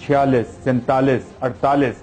46, 47, 48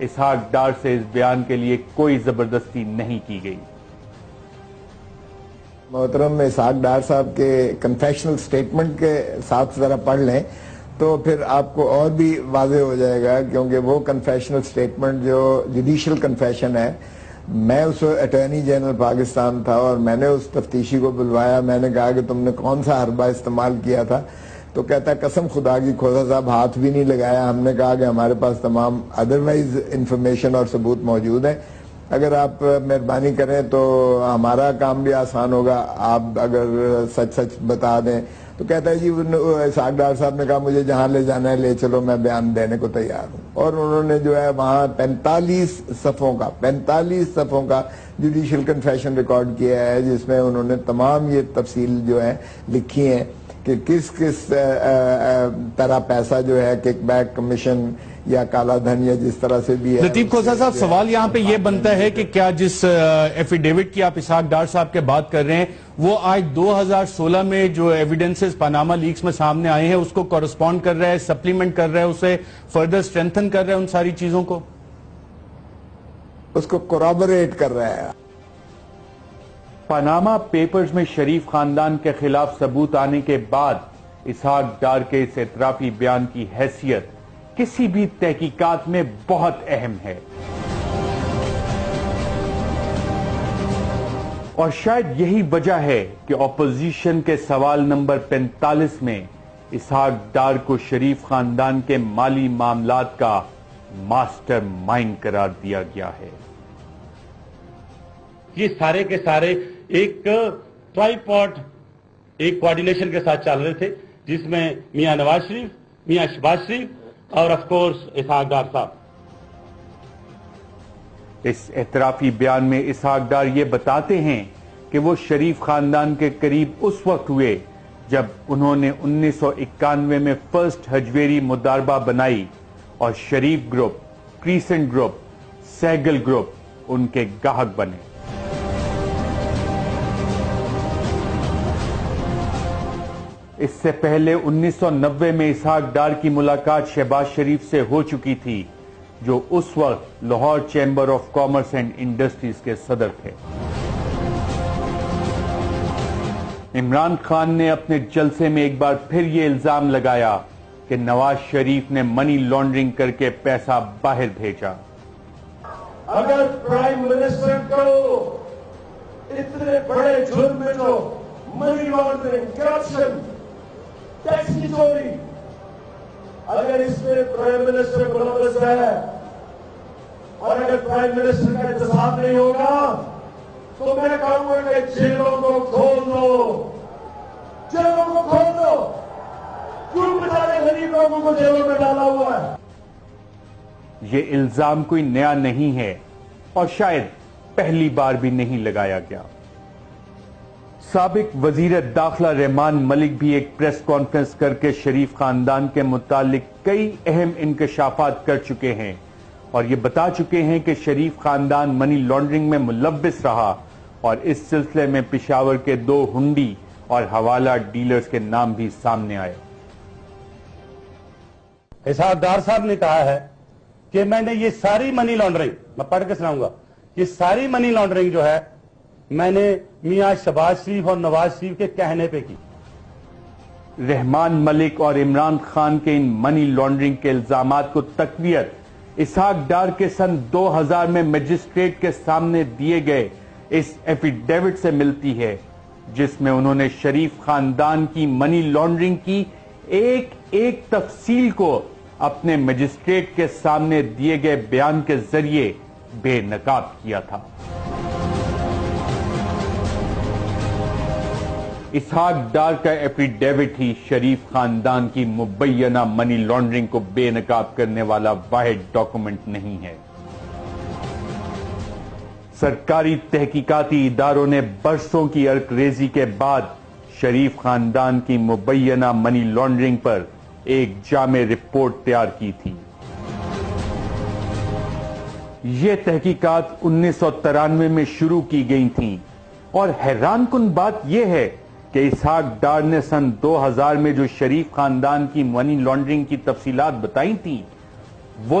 اسحاق ڈار سے اس بیان کے لیے کوئی زبردستی نہیں کی گئی۔ محترم اسحاق ڈار صاحب کے کنفیشنل سٹیٹمنٹ کے ساتھ ذرا پڑھ لیں تو پھر آپ کو اور بھی واضح ہو جائے گا، کیونکہ وہ کنفیشنل سٹیٹمنٹ جو جوڈیشل کنفیشن ہے، میں اس اٹارنی جنرل پاکستان تھا اور میں نے اس تفتیشی کو بلوایا، میں نے کہا کہ تم نے کون سا حربہ استعمال کیا تھا، تو کہتا ہے قسم خدا کی کھوسا صاحب ہاتھ بھی نہیں لگایا، ہم نے کہا کہ ہمارے پاس تمام ادروائز انفارمیشن اور ثبوت موجود ہیں، اگر آپ مہربانی کریں تو ہمارا کام بھی آسان ہوگا، آپ اگر سچ سچ بتا دیں۔ تو کہتا ہے جی اسحاق ڈار صاحب نے کہا مجھے جہاں لے جانا ہے لے چلو، میں بیان دینے کو تیار ہوں، اور انہوں نے جو ہے وہاں 45 صفحوں کا جوڈیشل کنفیشن ریکارڈ کیا ہے، جس میں انہوں نے تمام یہ تفصیل جو ہے لکھی ہیں کہ کس طرح پیسہ جو ہے کک بیک کمیشن یا کالا دھن یا جس طرح سے بھی ہے۔ لطیف کھوسا صاحب، سوال یہاں پہ یہ بنتا ہے کہ کیا جس ایفیڈیوٹ کی آپ اسحاق ڈار صاحب کے بات کر رہے ہیں وہ آج 2016 میں جو ایویڈنسز پاناما لیکس میں سامنے آئے ہیں اس کو کورسپونڈ کر رہا ہے، سپلیمنٹ کر رہا ہے، اسے فردر اسٹرینتھن کر رہا ہے ان ساری چیزوں کو؟ اس کو کورابوریٹ کر رہا ہے۔ پاناما پیپرز میں شریف خاندان کے خلاف ثبوت آنے کے بعد اسحاق ڈار کے اس اعترافی بیان کی حیثیت کسی بھی تحقیقات میں بہت اہم ہے، اور شاید یہی وجہ ہے کہ اپوزیشن کے سوال نمبر 45 میں اسحاق ڈار کو شریف خاندان کے مالی معاملات کا ماسٹر مائنڈ قرار دیا گیا ہے۔ یہ سارے کے سارے ایک ٹرائی-پاڈ ایک کوارڈینیشن کے ساتھ چل رہے تھے، جس میں میاں نواز شریف، میاں شہباز شریف اور آف کورس اسحاق ڈار صاحب۔ اس اعترافی بیان میں اسحاق ڈار یہ بتاتے ہیں کہ وہ شریف خاندان کے قریب اس وقت ہوئے جب انہوں نے 1991 میں فرسٹ ہجویری مضاربہ بنائی اور Sharif group, crescent group, Sehgal group ان کے گاہک بنے۔ اس سے پہلے 1990 میں اسحاق ڈار کی ملاقات شہباز شریف سے ہو چکی تھی، جو اس وقت Lahore chamber of commerce and industries کے صدر تھے۔ عمران خان نے اپنے جلسے میں ایک بار پھر یہ الزام لگایا کہ نواز شریف نے منی لانڈرنگ کر کے پیسہ باہر بھیجا۔ اگر پرائم منسٹر کو اتنے بڑے جرم میں جو منی لانڈرنگ، کرپشن، ٹیکس کی چوری، اگر اس میں پرائم منسٹر ملوث ہے اور اگر پرائم منسٹر کا احتساب نہیں ہوگا تو میں کہوں گا کہ جیلوں کو کھول دو، جیلوں کو کھول دو، کیوں بیچارے غریب لوگوں کو جیلوں میں ڈالا ہوا ہے۔ یہ الزام کوئی نیا نہیں ہے اور شاید پہلی بار بھی نہیں لگایا گیا۔ سابق وزیر داخلہ رحمان ملک بھی ایک پریس کانفرنس کر کے شریف خاندان کے متعلق کئی اہم انکشافات کر چکے ہیں اور یہ بتا چکے ہیں کہ شریف خاندان منی لانڈرنگ میں ملوث رہا، اور اس سلسلے میں پشاور کے 2 ہنڈی اور حوالہ ڈیلرز کے نام بھی سامنے آئے۔ اسحاق ڈار صاحب نے کہا ہے کہ میں نے یہ ساری منی لانڈرنگ، میں پڑھ کے سناؤں گا، یہ ساری منی لانڈرنگ جو ہے میں نے میاں شہباز شریف اور نواز شریف کے کہنے پہ کی۔ رحمان ملک اور عمران خان کے ان منی لانڈرنگ کے الزامات کو تقویت اسحاق ڈار کے سن 2000 میں مجسٹریٹ کے سامنے دیے گئے اس ایفیڈیوٹ سے ملتی ہے، جس میں انہوں نے شریف خاندان کی منی لانڈرنگ کی ایک ایک تفصیل کو اپنے مجسٹریٹ کے سامنے دیے گئے بیان کے ذریعے بے نقاب کیا تھا۔ اسحاق ڈار کا ایفیڈیوٹ ہی شریف خاندان کی مبینہ منی لانڈرنگ کو بے نقاب کرنے والا واحد ڈاکومنٹ نہیں ہے۔ سرکاری تحقیقاتی اداروں نے برسوں کی عرق ریزی کے بعد شریف خاندان کی مبینہ منی لانڈرنگ پر ایک جامع رپورٹ تیار کی تھی۔ یہ تحقیقات 1993 میں شروع کی گئی تھیں، اور حیران کن بات یہ ہے کہ اسحاق ڈار نے سن 2000 میں جو شریف خاندان کی منی لانڈرنگ کی تفصیلات بتائی تھیں، وہ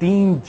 3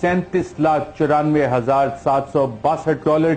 $37,94,762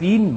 3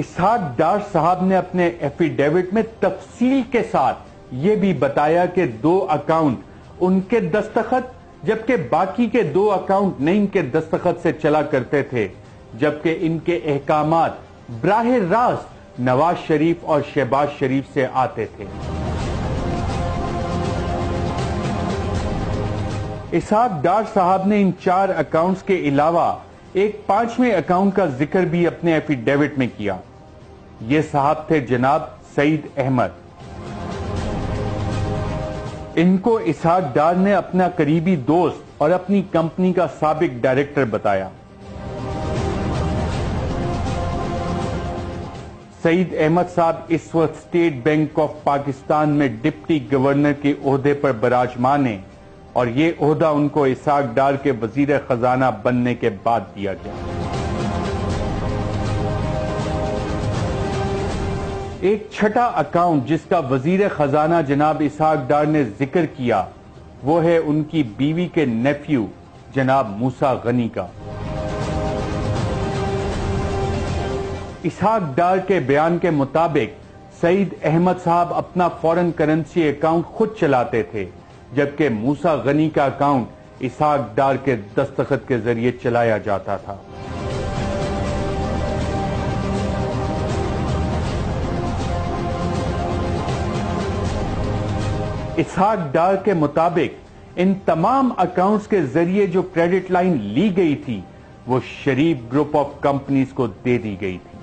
اسحاق ڈار صاحب نے اپنے ایفیڈیوٹ میں تفصیل کے ساتھ یہ بھی بتایا کہ 2 اکاؤنٹ ان کے دستخط جبکہ باقی کے 2 اکاؤنٹ نعیم کے دستخط سے چلا کرتے تھے، جبکہ ان کے احکامات براہ راست نواز شریف اور شہباز شریف سے آتے تھے۔ اسحاق ڈار صاحب نے ان 4 اکاؤنٹس کے علاوہ ایک 5ویں اکاؤنٹ کا ذکر بھی اپنے ایفیڈیوٹ میں کیا۔ یہ صاحب تھے جناب سعید احمد۔ ان کو اسحاق ڈار نے اپنا قریبی دوست اور اپنی کمپنی کا سابق ڈائریکٹر بتایا۔ سعید احمد صاحب اس وقت اسٹیٹ بینک آف پاکستان میں ڈپٹی گورنر کے عہدے پر براجمان ہیں اور یہ عہدہ ان کو اسحاق ڈار کے وزیر خزانہ بننے کے بعد دیا گیا۔ ایک چھٹا اکاؤنٹ جس کا وزیر خزانہ جناب اسحاق ڈار نے ذکر کیا وہ ہے ان کی بیوی کے نیفیو جناب موسیٰ غنی کا۔ اسحاق ڈار کے بیان کے مطابق سعید احمد صاحب اپنا فورن کرنسی اکاؤنٹ خود چلاتے تھے، جبکہ موسیٰ غنی کا اکاؤنٹ اسحاق ڈار کے دستخط کے ذریعے چلایا جاتا تھا۔ اسحاق ڈار کے مطابق ان تمام اکاؤنٹس کے ذریعے جو کریڈٹ لائن لی گئی تھی وہ شریف گروپ آف کمپنیز کو دے دی گئی تھی۔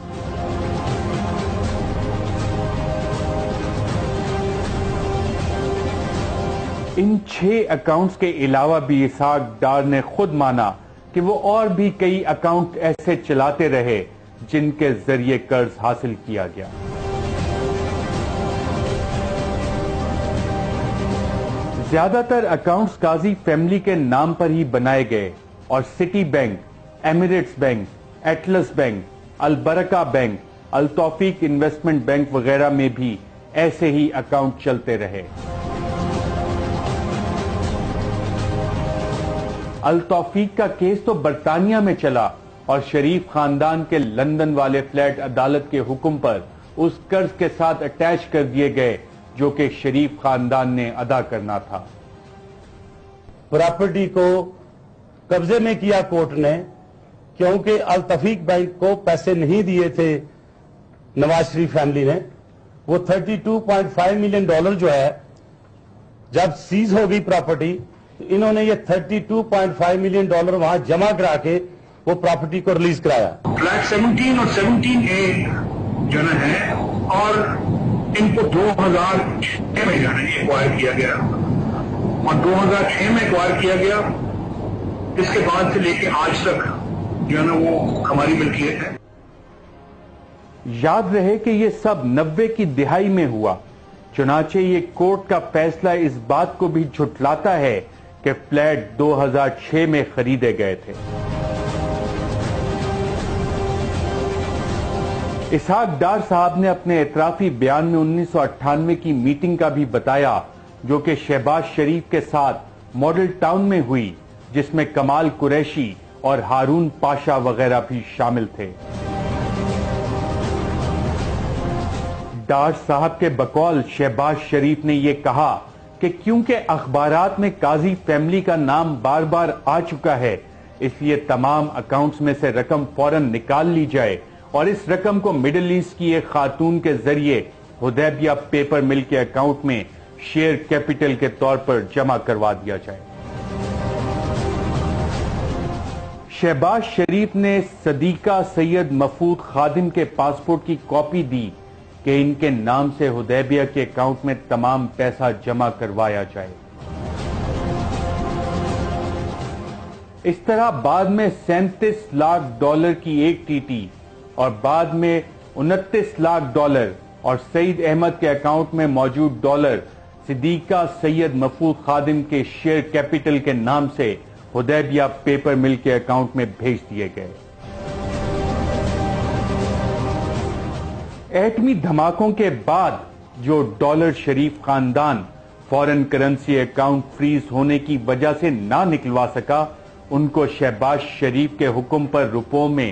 ان 6 اکاؤنٹس کے علاوہ بھی اسحاق ڈار نے خود مانا کہ وہ اور بھی کئی اکاؤنٹ ایسے چلاتے رہے جن کے ذریعے قرض حاصل کیا گیا۔ زیادہ تر اکاؤنٹس قاضی فیملی کے نام پر ہی بنائے گئے اور Citibank, Emirates bank, Atlas bank, Albaraka bank, Altawfeeq investment bank وغیرہ میں بھی ایسے ہی اکاؤنٹ چلتے رہے۔ التوفیق کا کیس تو برطانیہ میں چلا اور شریف خاندان کے لندن والے فلیٹ عدالت کے حکم پر اس قرض کے ساتھ اٹیچ کر دیے گئے جو کہ شریف خاندان نے ادا کرنا تھا۔ پراپرٹی کو قبضے میں کیا کورٹ نے کیونکہ التوفیق بینک کو پیسے نہیں دیے تھے نواز شریف فیملی نے۔ وہ $32.5 ملین جو ہے جب سیز ہو گئی پراپرٹی تو انہوں نے یہ $32.5 ملین وہاں جمع کرا کے وہ پراپرٹی کو ریلیز کرایا۔ فلیٹ 17 اور 17A جو ہے اور ان کو 2006 میں ایکوائر کیا گیا اور 2006 میں ایکوائر کیا گیا، اس کے بعد سے لے کے آج تک جو ہے نا وہ ہماری ملکیت ہے۔ یاد رہے کہ یہ سب 90 کی دہائی میں ہوا، چنانچہ یہ کورٹ کا فیصلہ اس بات کو بھی جھٹلاتا ہے کہ فلیٹ 2006 میں خریدے گئے تھے۔ اسحاق ڈار صاحب نے اپنے اعترافی بیان میں 1998 کی میٹنگ کا بھی بتایا جو کہ شہباز شریف کے ساتھ ماڈل ٹاؤن میں ہوئی، جس میں کمال قریشی اور ہارون پاشا وغیرہ بھی شامل تھے۔ ڈار صاحب کے بقول شہباز شریف نے یہ کہا کہ کیونکہ اخبارات میں قاضی فیملی کا نام بار بار آ چکا ہے اس لیے تمام اکاؤنٹس میں سے رقم فوراً نکال لی جائے اور اس رقم کو مڈل ایسٹ کی ایک خاتون کے ذریعے حدیبیہ پیپر مل کے اکاؤنٹ میں شیئر کیپٹل کے طور پر جمع کروا دیا جائے۔ شہباز شریف نے صدیقہ سید مفود خادم کے پاسپورٹ کی کاپی دی کہ ان کے نام سے حدیبیہ کے اکاؤنٹ میں تمام پیسہ جمع کروایا جائے۔ اس طرح بعد میں $37 لاکھ کی ایک ٹی ٹی اور بعد میں $29 لاکھ اور سعید احمد کے اکاؤنٹ میں موجود ڈالر صدیقہ سید مفود خادم کے شیئر کیپٹل کے نام سے حدیبیہ پیپر مل کے اکاؤنٹ میں بھیج دیے گئے۔ ایٹمی دھماکوں کے بعد جو ڈالر شریف خاندان فورن کرنسی اکاؤنٹ فریز ہونے کی وجہ سے نہ نکلوا سکا، ان کو شہباز شریف کے حکم پر روپوں میں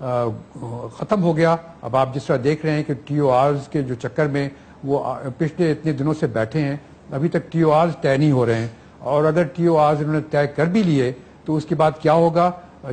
ختم ہو گیا. اب آپ جس طرح دیکھ رہے ہیں کہ ٹی او آرز کے جو چکر میں وہ پچھلے اتنے دنوں سے بیٹھے ہیں, ابھی تک ٹی او آرز طے نہیں ہو رہے ہیں, اور اگر ٹی او آرز انہوں نے طے کر بھی لیے تو اس کے بعد کیا ہوگا,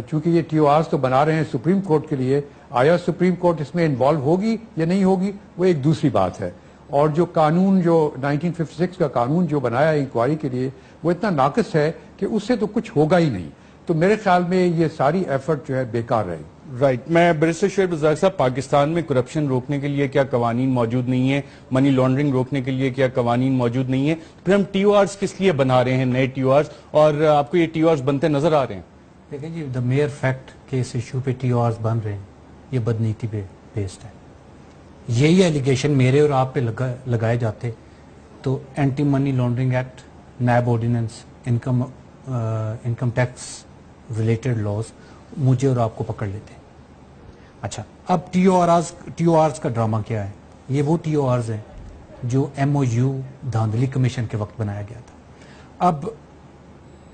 چونکہ یہ ٹی او آرز تو بنا رہے ہیں سپریم کورٹ کے لیے, آیا سپریم کورٹ اس میں انوالو ہوگی یا نہیں ہوگی وہ ایک دوسری بات ہے. اور جو قانون جو 1956 کا قانون جو بنایا ہے انکوائری کے لیے وہ اتنا ناقص ہے کہ اس سے تو کچھ ہوگا ہی نہیں. تو میرے خیال میں یہ ساری ایفرٹ جو ہے بیکار رہے. رائٹ. میں بیرسٹر شعیب رزاق صاحب, پاکستان میں کرپشن روکنے کے لیے کیا قوانین موجود نہیں ہیں, منی لانڈرنگ روکنے کے لیے کیا قوانین موجود نہیں ہیں, پھر ہم ٹی او آرز کس لیے بنا رہے ہیں, نئے ٹی او آرز, اور آپ کو یہ ٹی او آرز بنتے نظر آ رہے ہیں؟ دیکھیں جی, دا میئر فیکٹ کہ اس ایشو پہ ٹی او آرز بن رہے ہیں یہ بدنیتی پہ بیسڈ ہے. یہی ایلیگیشن میرے اور آپ پہ لگائے جاتے تو anti money laundering act, NAB ordinance, income tax related laws مجھے اور آپ کو پکڑ لیتے. اچھا, اب ٹی او آرز کا ڈرامہ کیا ہے؟ یہ وہ ٹی او آرز ہیں جو ایم او یو دھاندلی کمیشن کے وقت بنایا گیا تھا. اب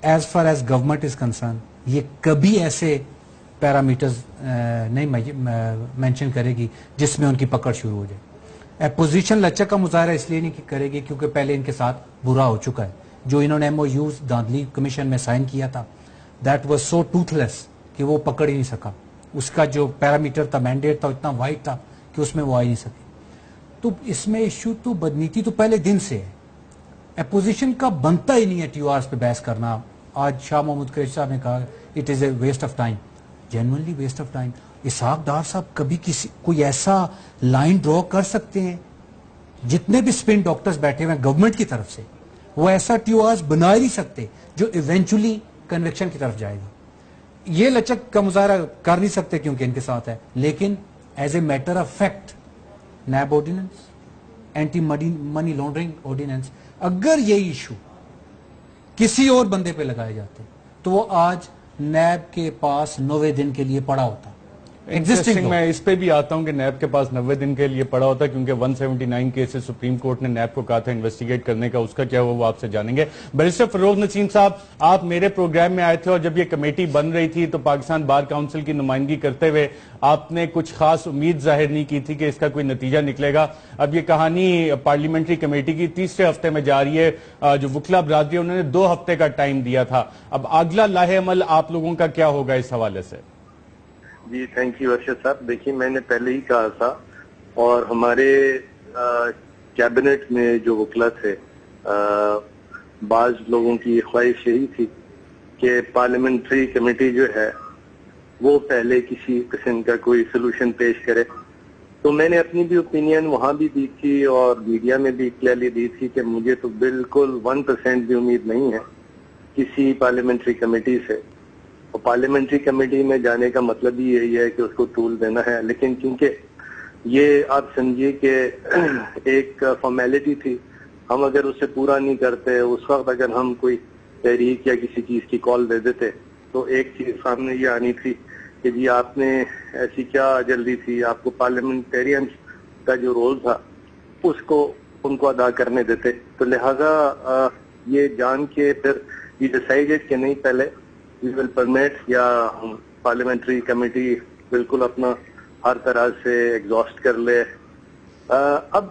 as far as government is concern یہ کبھی ایسے پیرامیٹرز نہیں مینشن کرے گی جس میں ان کی پکڑ شروع ہو جائے. اپوزیشن لچک کا مظاہرہ اس لیے نہیں کرے گی کیونکہ پہلے ان کے ساتھ برا ہو چکا ہے. جو انہوں نے ایم او یو دھاندلی کمیشن میں سائن کیا تھا دیٹ واز سو ٹوتھ لیس کہ وہ پکڑ ہی نہیں سکا. اس کا جو پیرامیٹر تھا, مینڈیٹ تھا, اتنا وائڈ تھا کہ اس میں وہ آ ہی نہیں سکے. تو اس میں ایشو تو بدنیتی تو پہلے دن سے ہے. اپوزیشن کا بنتا ہی نہیں ہے ٹی او آرز پہ بحث کرنا. آج شاہ محمود قریشی صاحب نے کہا it is a waste of time, genuinely waste of time. Ishaq Dar صاحب کبھی کوئی ایسا لائن ڈرا کر سکتے ہیں؟ جتنے بھی اسپن ڈاکٹرز بیٹھے ہوئے ہیں گورنمنٹ کی طرف سے وہ ایسا ٹی او آرز بنا ہی نہیں سکتے جو ایونچولی کنوکشن کی طرف جائے گا. یہ لچک کا مظاہرہ کر نہیں سکتے کیونکہ ان کے ساتھ ہے, لیکن as a matter of fact NAB ordinance, anti money laundering ordinance, اگر یہ ایشو کسی اور بندے پہ لگائے جاتے تو وہ آج نیب کے پاس 90 دن کے لیے پڑا ہوتا. انٹرسٹنگ, میں اس پہ بھی آتا ہوں کہ نیب کے پاس 90 دن کے لیے پڑا ہوتا کیونکہ 179 کیسز سپریم کورٹ نے نیب کو کہا تھا انویسٹیگیٹ کرنے کا. اس کا کیا ہوا وہ آپ سے جانیں گے. بیرسٹر فروغ نسیم صاحب, آپ میرے پروگرام میں آئے تھے اور جب یہ کمیٹی بن رہی تھی تو پاکستان بار کاؤنسل کی نمائندگی کرتے ہوئے آپ نے کچھ خاص امید ظاہر نہیں کی تھی کہ اس کا کوئی نتیجہ نکلے گا. اب یہ کہانی پارلیمنٹری کمیٹی کی تیسرے ہفتے میں جا رہی ہے. جو وکلا برادری انہوں نے 2 ہفتے کا ٹائم دیا تھا. اب اگلا لاہ عمل آپ لوگوں کا کیا ہوگا اس حوالے سے؟ جی تھینک یو ارشد صاحب. دیکھیے میں نے پہلے ہی کہا تھا اور ہمارے کیبنٹ میں جو وکلا تھے بعض لوگوں کی خواہش یہی تھی کہ پارلیمنٹری کمیٹی جو ہے وہ پہلے کسی قسم کا کوئی سلوشن پیش کرے. تو میں نے اپنی بھی اوپینین وہاں بھی دی تھی اور میڈیا میں بھی کلیئرلی دی تھی کہ مجھے تو بالکل 1% بھی امید نہیں ہے کسی پارلیمنٹری کمیٹی سے. اور پارلیمنٹری کمیٹی میں جانے کا مطلب ہی یہی ہے کہ اس کو ٹول دینا ہے. لیکن کیونکہ یہ آپ سمجھیے کہ ایک فارمیلٹی تھی, ہم اگر اسے پورا نہیں کرتے, اس وقت اگر ہم کوئی تحریک یا کسی چیز کی کال دے دیتے تو ایک چیز سامنے یہ آنی تھی کہ جی آپ نے ایسی کیا جلدی تھی, آپ کو پارلیمنٹیرینز کا جو رول تھا اس کو ان کو ادا کرنے دیتے. تو لہذا یہ جان کے پھر یہ ڈیسائیڈڈ کہ نہیں پہلے وی ول پرمٹ یا پارلیمنٹری کمیٹی بالکل اپنا ہر طرح سے ایگزاسٹ کر لے. اب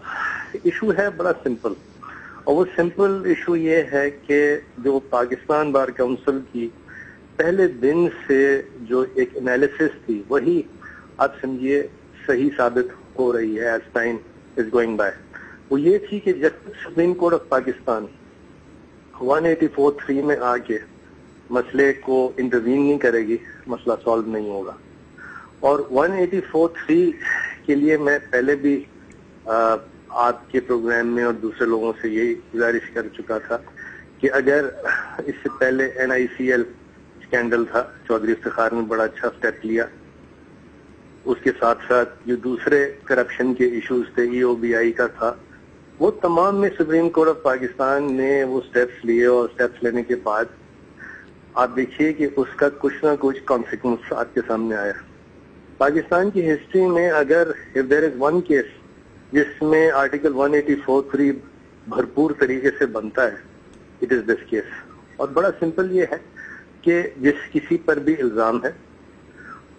ایشو ہے بڑا سمپل, اور وہ سمپل ایشو یہ ہے کہ جو پاکستان بار کونسل کی پہلے دن سے جو ایک انالیسس تھی وہی آپ سمجھیے صحیح ثابت ہو رہی ہے as time is going by. وہ یہ تھی کہ جب سپریم کورٹ آف پاکستان 184(3) میں آ کے مسئلے کو انٹروین نہیں کرے گی مسئلہ سالو نہیں ہوگا. اور 184(3) کے لیے میں پہلے بھی آپ کے پروگرام میں اور دوسرے لوگوں سے یہی گزارش کر چکا تھا کہ اگر اس سے پہلے NICL اسکینڈل تھا, چودھری افتخار نے بڑا اچھا سٹیپ لیا. اس کے ساتھ ساتھ جو دوسرے کرپشن کے ایشوز تھے EOBI کا تھا, وہ تمام میں سپریم کورٹ آف پاکستان نے وہ سٹیپس لیے, اور سٹیپس لینے کے بعد آپ دیکھیے کہ اس کا کچھ نہ کچھ کانسیکوینس آپ کے سامنے آیا. پاکستان کی ہسٹری میں اگر if there is one case جس میں آرٹیکل 184(3) بھرپور طریقے سے بنتا ہے, اٹ از دس کیس. اور بڑا سمپل یہ ہے کہ جس کسی پر بھی الزام ہے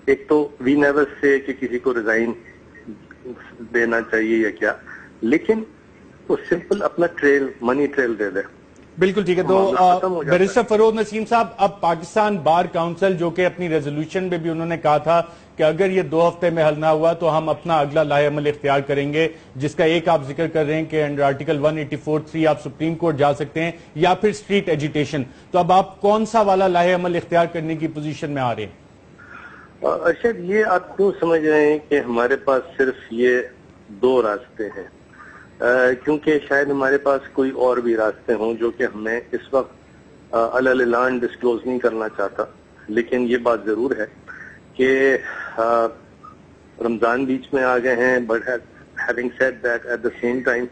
ایک تو وی نیور سے کہ کسی کو ریزائن دینا چاہیے یا کیا, لیکن وہ سمپل اپنا ٹریل, منی ٹریل دے دے. بالکل ٹھیک ہے. تو بیرسٹر فروز نسیم صاحب, اب پاکستان بار کاؤنسل جو کہ اپنی ریزولوشن میں بھی انہوں نے کہا تھا کہ اگر یہ 2 ہفتے میں حل نہ ہوا تو ہم اپنا اگلا لاہ عمل اختیار کریں گے, جس کا ایک آپ ذکر کر رہے ہیں کہ انڈر آرٹیکل 184(3) آپ سپریم کورٹ جا سکتے ہیں یا پھر اسٹریٹ ایجیٹیشن. تو اب آپ کون سا والا لاہ عمل اختیار کرنے کی پوزیشن میں آ رہے ہیں؟ ارشد, یہ آپ کیوں سمجھ رہے ہیں کہ ہمارے پاس صرف یہ 2 راستے ہیں؟ کیونکہ شاید ہمارے پاس کوئی اور بھی راستے ہوں جو کہ ہمیں اس وقت اعلان ڈسکلوز نہیں کرنا چاہتا. لیکن یہ بات ضرور ہے کہ رمضان بیچ میں آ گئے ہیں, but having said that at the same time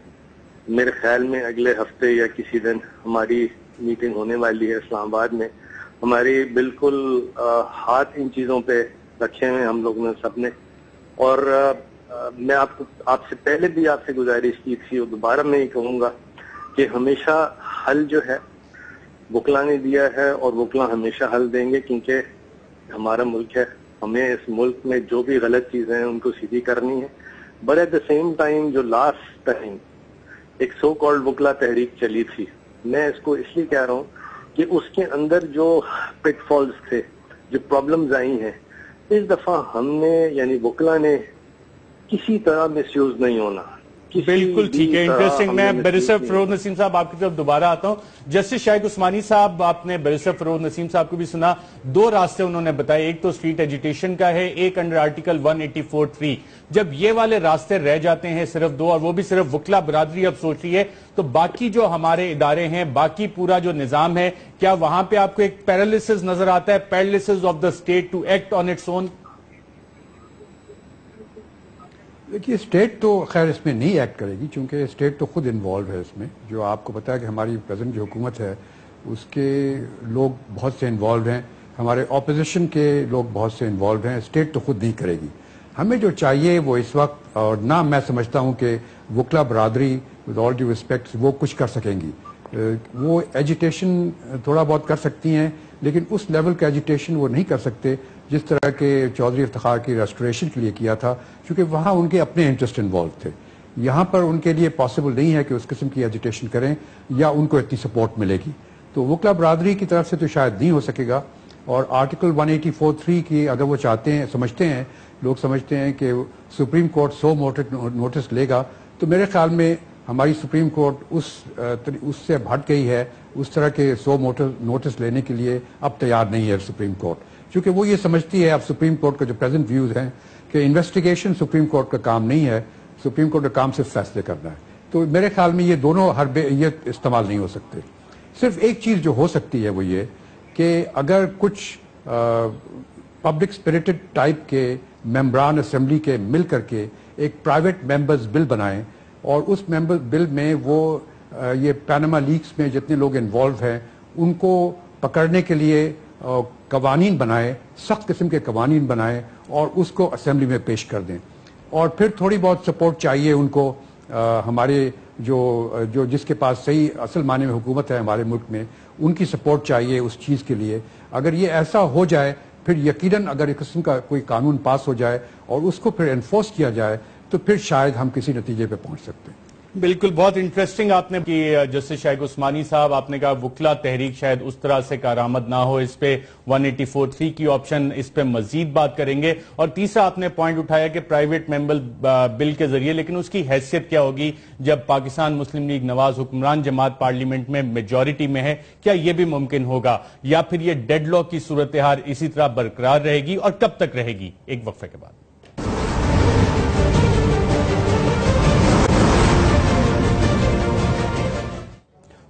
میرے خیال میں اگلے ہفتے یا کسی دن ہماری میٹنگ ہونے والی ہے اسلام آباد میں. ہماری بالکل ہاتھ ان چیزوں پہ رکھے ہوئے ہم لوگوں نے سب نے, اور میں آپ سے پہلے بھی آپ سے گزارش کی تھی اور دوبارہ میں یہ کہوں گا کہ ہمیشہ حل جو ہے وکلا نے دیا ہے اور وکلا ہمیشہ حل دیں گے, کیونکہ ہمارا ملک ہے, ہمیں اس ملک میں جو بھی غلط چیزیں ہیں ان کو سیدھی کرنی ہے. But at the same time جو لاسٹ ٹائم ایک سو کالڈ وکلا تحریک چلی تھی, میں اس کو اس لیے کہہ رہا ہوں کہ اس کے اندر جو پٹ فالز تھے, جو پرابلمز آئی ہیں, اس دفعہ ہم نے یعنی وکلا نے کسی طرح مس یوز نہیں ہونا. بالکل ٹھیک ہے, انٹرسٹنگ. میں بیرسٹر فروز نسیم صاحب آپ کی طرف دوبارہ آتا ہوں. جسٹس شائق عثمانی صاحب, آپ نے بیرسٹر فروز نسیم صاحب کو بھی سنا, 2 راستے انہوں نے بتائے, ایک تو اسٹریٹ ایجیٹیشن کا ہے, ایک انڈر آرٹیکل 184(3). جب یہ والے راستے رہ جاتے ہیں صرف 2, اور وہ بھی صرف وکلا برادری اب سوچ رہی ہے, تو باقی جو ہمارے ادارے ہیں, باقی پورا جو نظام ہے, کیا وہاں پہ آپ کو ایک پیرالسس نظر آتا ہے, paralysis of the state to act on its own? دیکھیے, اسٹیٹ تو خیر اس میں نہیں ایکٹ کرے گی, چونکہ اسٹیٹ تو خود انوالو ہے اس میں. جو آپ کو پتا ہے کہ ہماری پریزنٹ جو حکومت ہے اس کے لوگ بہت سے انوالو ہیں, ہمارے اپوزیشن کے لوگ بہت سے انوالو ہیں. اسٹیٹ تو خود نہیں کرے گی. ہمیں جو چاہیے وہ اس وقت, اور نہ میں سمجھتا ہوں کہ وکلا برادری ود آل ڈیو ریسپیکٹ وہ کچھ کر سکیں گی. وہ ایجیٹیشن تھوڑا بہت کر سکتی ہیں, لیکن اس لیول کا ایجیٹیشن وہ نہیں کر سکتے جس طرح کے چودھری افتخار کی ریسٹوریشن کے لیے کیا تھا, کیونکہ وہاں ان کے اپنے انٹرسٹ انوالو تھے. یہاں پر ان کے لیے پاسبل نہیں ہے کہ اس قسم کی ایجیٹیشن کریں یا ان کو اتنی سپورٹ ملے گی. تو وکلا برادری کی طرف سے تو شاید نہیں ہو سکے گا. اور آرٹیکل 184(3) کی اگر وہ چاہتے ہیں, سمجھتے ہیں, لوگ سمجھتے ہیں کہ سپریم کورٹ 100 نوٹس لے گا, تو میرے خیال میں ہماری سپریم کورٹ اس سے ہٹ گئی ہے. اس طرح کے 100 نوٹس لینے کے لیے اب تیار نہیں ہے سپریم کورٹ, کیونکہ وہ یہ سمجھتی ہے اب سپریم کورٹ کا جو پریزنٹ ویوز ہیں کہ انویسٹیگیشن سپریم کورٹ کا کام نہیں ہے, سپریم کورٹ کا کام صرف فیصلے کرنا ہے. تو میرے خیال میں یہ دونوں یہ استعمال نہیں ہو سکتے. صرف ایک چیز جو ہو سکتی ہے وہ یہ کہ اگر کچھ پبلک اسپرٹڈ ٹائپ کے ممبران اسمبلی کے مل کر کے ایک پرائیویٹ ممبرز بل بنائیں, اور اس ممبر بل میں وہ یہ پیناما لیکس میں جتنے لوگ انوالو ہیں ان کو پکڑنے کے لیے قوانین بنائے, سخت قسم کے قوانین بنائے, اور اس کو اسمبلی میں پیش کر دیں. اور پھر تھوڑی بہت سپورٹ چاہیے ان کو, ہمارے جو جس کے پاس صحیح اصل معنی میں حکومت ہے ہمارے ملک میں, ان کی سپورٹ چاہیے اس چیز کے لیے. اگر یہ ایسا ہو جائے, پھر یقیناً اگر ایک قسم کا کوئی قانون پاس ہو جائے اور اس کو پھر انفورس کیا جائے, تو پھر شاید ہم کسی نتیجے پہ پہنچ سکتے ہیں. بالکل, بہت انٹرسٹنگ آپ نے کی جسٹس شائق عثمانی صاحب, آپ نے کہا وکلا تحریک شاید اس طرح سے کارآمد نہ ہو, اس پہ 184(3) کی آپشن, اس پہ مزید بات کریں گے. اور تیسرا آپ نے پوائنٹ اٹھایا کہ پرائیویٹ ممبر بل کے ذریعے, لیکن اس کی حیثیت کیا ہوگی جب پاکستان مسلم لیگ نواز حکمران جماعت پارلیمنٹ میں میجورٹی میں ہے؟ کیا یہ بھی ممکن ہوگا, یا پھر یہ ڈیڈ لاک کی صورتحال اسی طرح برقرار رہے گی, اور کب تک رہے گی؟ ایک وقفے کے بعد.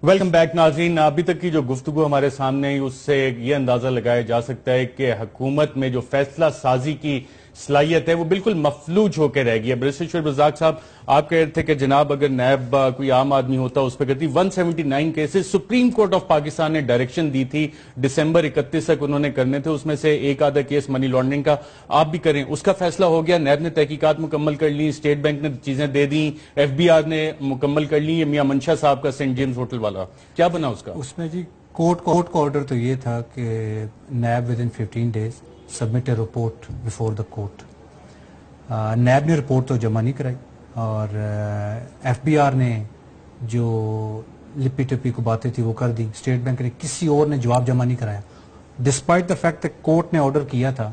ویلکم بیک ناظرین. ابھی تک کی جو گفتگو ہمارے سامنے اس سے یہ اندازہ لگایا جا سکتا ہے کہ حکومت میں جو فیصلہ سازی کی صلاحیت ہے وہ بالکل مفلوج ہو کے رہ گئی ہے. بیرسٹر شعیب رزاق صاحب, آپ کہہ رہے تھے کہ جناب اگر نیب کوئی عام آدمی ہوتا اس پہ کرتی. 179 cases supreme court of Pakistan نے ڈائریکشن دی تھی ڈسمبر 31 تک انہوں نے کرنے تھے, اس میں سے ایک آدھا کیس منی لانڈرنگ کا. آپ بھی کریں, اس کا فیصلہ ہو گیا, نیب نے تحقیقات مکمل کر لی, اسٹیٹ بینک نے چیزیں دے دیں, FBI نے مکمل کر لی. یہ میاں منشا صاحب کا سینٹ جیمز ہوٹل والا, کیا بنا اس کا؟ اس میں جی کورٹ کا آرڈر تو یہ تھا کہ NAB with in 15 days submit a report before the court. NAB نے رپورٹ تو جمع نہیں کرائی اور ایف بی آر نے جو لپی ٹپی کو باتیں تھی وہ کر دی. اسٹیٹ بینک نے کسی اور نے جواب جمع نہیں کرایا ڈسپائٹ دا فیکٹ کہ کورٹ نے آرڈر کیا تھا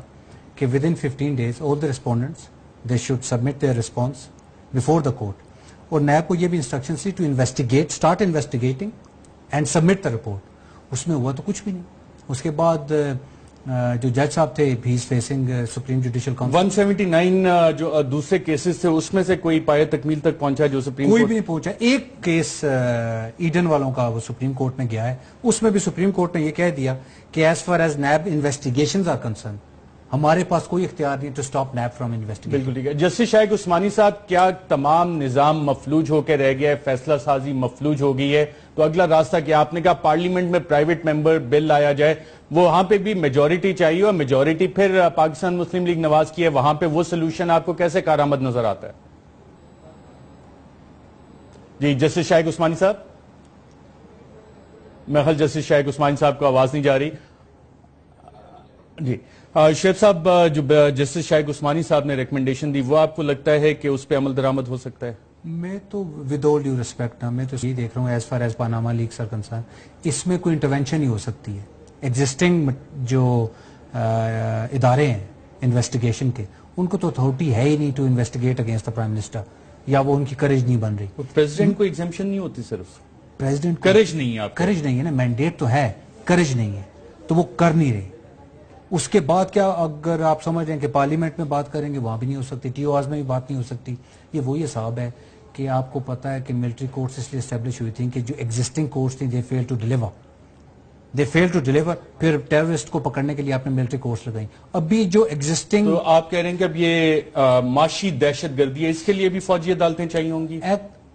کہ with in 15 days all the respondents they should submit their response before the court. اور نیب کو یہ بھی انسٹرکشن تھی to investigate start investigating and submit the report. اس میں ہوا تو کچھ بھی نہیں. اس کے بعد جو جج صاحب تھے ہی is facing supreme judicial council. 179 جو دوسرے کیسز تھے اس میں سے کوئی پایہ تکمیل تک پہنچا جو سپریم کوئی بھی نہیں پہنچا. ایک کیس ایڈن والوں کا وہ سپریم کورٹ میں گیا ہے, اس میں بھی سپریم کورٹ نے یہ کہہ دیا کہ as far as NAB investigations are concern ہمارے پاس کوئی اختیار نہیں to stop NAB from investigation. بالکل ٹھیک ہے. جسٹس شائق عثمانی صاحب, کیا تمام نظام مفلوج ہو کے رہ گیا ہے, فیصلہ سازی مفلوج ہو گئی ہے, تو اگلا راستہ کیا؟ آپ نے کہا پارلیمنٹ میں پرائیویٹ ممبر بل لایا جائے, وہاں پہ بھی میجورٹی چاہیے اور میجورٹی پھر پاکستان مسلم لیگ نواز کی ہے, وہاں پہ وہ سلوشن آپ کو کیسے کارآمد نظر آتا ہے؟ جی جسٹس شائق عثمانی صاحب, میں خیال جسٹس شائق عثمانی صاحب کو آواز نہیں جا رہی. جی شیخ صاحب, جو جسٹس شائق عثمانی صاحب نے ریکمنڈیشن دی وہ آپ کو لگتا ہے کہ اس پہ عمل درآمد ہو سکتا ہے؟ میں تو ود آل ڈیو ریسپیکٹ میں تو یہ دیکھ رہا ہوں as far as Panama leaks are concern اس میں کوئی انٹرونشن ہی ہو سکتی ہے. ایگزسٹنگ جو ادارے ہیں انویسٹیگیشن کے, ان کو تو اتھارٹی ہے ہی نہیں to investigate against the prime minister, یا وہ ان کی کریج نہیں بن رہی. پریزیڈنٹ کو ایگزمپشن نہیں ہوتی, صرف پریزیڈنٹ کریج نہیں ہے. کریج نہیں ہے نا, مینڈیٹ تو ہے, کریج نہیں ہے تو وہ کر نہیں رہے. اس کے بعد کیا اگر آپ سمجھ رہے ہیں کہ پارلیمنٹ میں بات کریں گے وہاں بھی نہیں ہو سکتی, ٹی او آرز میں بھی بات نہیں ہو سکتی. یہ وہی حساب ہے کہ آپ کو پتا ہے کہ ملٹری کورٹس اس لیے اسٹیبلش ہوئی تھیں کہ جو ایگزسٹنگ کورٹس تھیں دے فیل ٹو ڈیلیور, پھر ٹیررسٹ کو پکڑنے کے لیے آپ نے ملٹری کورٹس لگائیں. ابھی جو ایگزسٹنگ, تو آپ کہہ رہے ہیں کہ اب یہ معاشی دہشت گردی ہے, اس کے لیے بھی فوجی عدالتیں چاہیے ہوں گی؟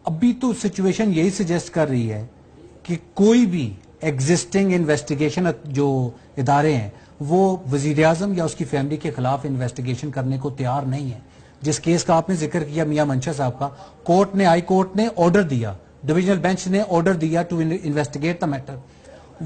ابھی تو سچویشن یہی سجیسٹ کر رہی ہے کہ کوئی بھی ایگزسٹنگ انویسٹیگیشن جو ادارے ہیں وہ وزیر اعظم یا اس کی فیملی کے خلاف انویسٹیگیشن کرنے کو تیار نہیں ہے. جس کیس کا آپ نے ذکر کیا میاں منشا صاحب کا, کورٹ نے, ہائی کورٹ نے آرڈر دیا, ڈویژنل بینچ نے آرڈر دیا ٹو انویسٹیگیٹ دا میٹر.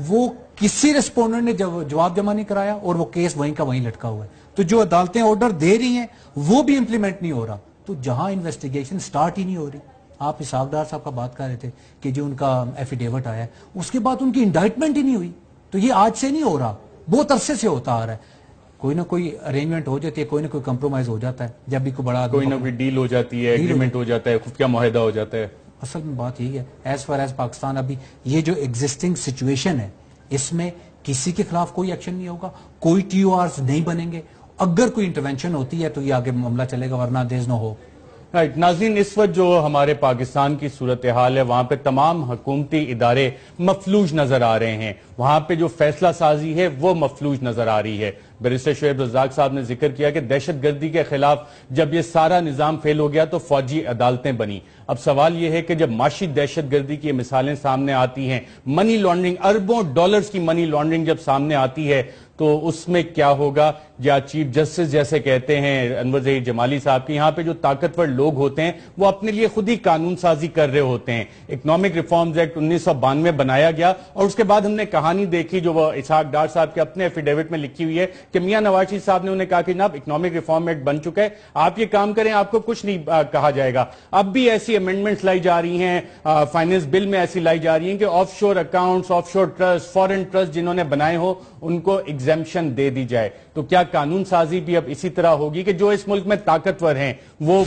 وہ کسی ریسپونڈنٹ نے جواب جمع نہیں کرایا اور وہ کیس وہیں کا وہیں لٹکا ہوا ہے. تو جو عدالتیں آرڈر دے رہی ہیں وہ بھی امپلیمنٹ نہیں ہو رہا, تو جہاں انویسٹیگیشن سٹارٹ ہی نہیں ہو رہی. آپ اسحاق ڈار صاحب کا بات کر رہے تھے کہ جو ان کا ایفیڈیوٹ آیا ہے اس کے بعد ان کی انڈائٹمنٹ ہی نہیں ہوئی. تو یہ آج سے نہیں ہو رہا, بہت عرصے سے ہوتا آ رہا ہے. کوئی نہ کوئی ارینجمنٹ ہو جاتی ہے, کوئی نہ کوئی کمپرومائز ہو جاتا ہے, جب بھی کوئی بڑا کوئی نہ کوئی ڈیل ہو جاتی ہے, ایگریمنٹ ہو جاتا ہے, خفیہ معاہدہ ہو جاتا ہے. اصل میں بات یہی ہے ایز فار ایز پاکستان ابھی یہ جو ایگزسٹنگ سچویشن ہے اس میں کسی کے خلاف کوئی ایکشن نہیں ہوگا, کوئی ٹی او آرز نہیں بنیں گے. اگر کوئی انٹرونشن ہوتی ہے تو یہ آگے معاملہ چلے گا, ورنہ دیر از نو ہوپ. رائٹ ناظرین, اس وقت جو ہمارے پاکستان کی صورتحال ہے وہاں پہ تمام حکومتی ادارے مفلوج نظر آ رہے ہیں, وہاں پہ جو فیصلہ سازی ہے وہ مفلوج نظر آ رہی ہے. بیرسٹر شعیب رزاق صاحب نے ذکر کیا کہ دہشت گردی کے خلاف جب یہ سارا نظام فیل ہو گیا تو فوجی عدالتیں بنی. اب سوال یہ ہے کہ جب معاشی دہشت گردی کی مثالیں سامنے آتی ہیں, منی لانڈرنگ, اربوں ڈالرز کی منی لانڈرنگ جب سامنے آتی ہے تو اس میں کیا ہوگا؟ یا چیف جسٹس جیسے کہتے ہیں انور ظہیر جمالی صاحب کی, یہاں پہ جو طاقتور لوگ ہوتے ہیں وہ اپنے لیے خود ہی قانون سازی کر رہے ہوتے ہیں. اکنامک ریفارمز ایکٹ 1992 بنایا گیا اور اس کے بعد ہم نے کہانی دیکھی جو وہ اسحاق ڈار صاحب کے اپنے ایفیڈیوٹ میں لکھی ہوئی ہے کہ میاں نواز شریف صاحب نے انہیں کہا کہ جناب اکنامک ریفارم ایکٹ بن چکا ہے, آپ یہ کام کریں, آپ کو کچھ نہیں کہا جائے گا. اب بھی ایسی امینڈمنٹس لائی جا رہی ہیں, فائنینس بل میں ایسی لائی جا رہی ہیں کہ آف شور اکاؤنٹس, آف شور ٹرسٹ, فورن ٹرسٹ جنہوں نے بنائے ہو ان کو ایگزیمپشن دے دی جائے. تو کیا قانون سازی بھی اب اسی طرح ہوگی کہ جو اس ملک میں طاقتور ہیں وہ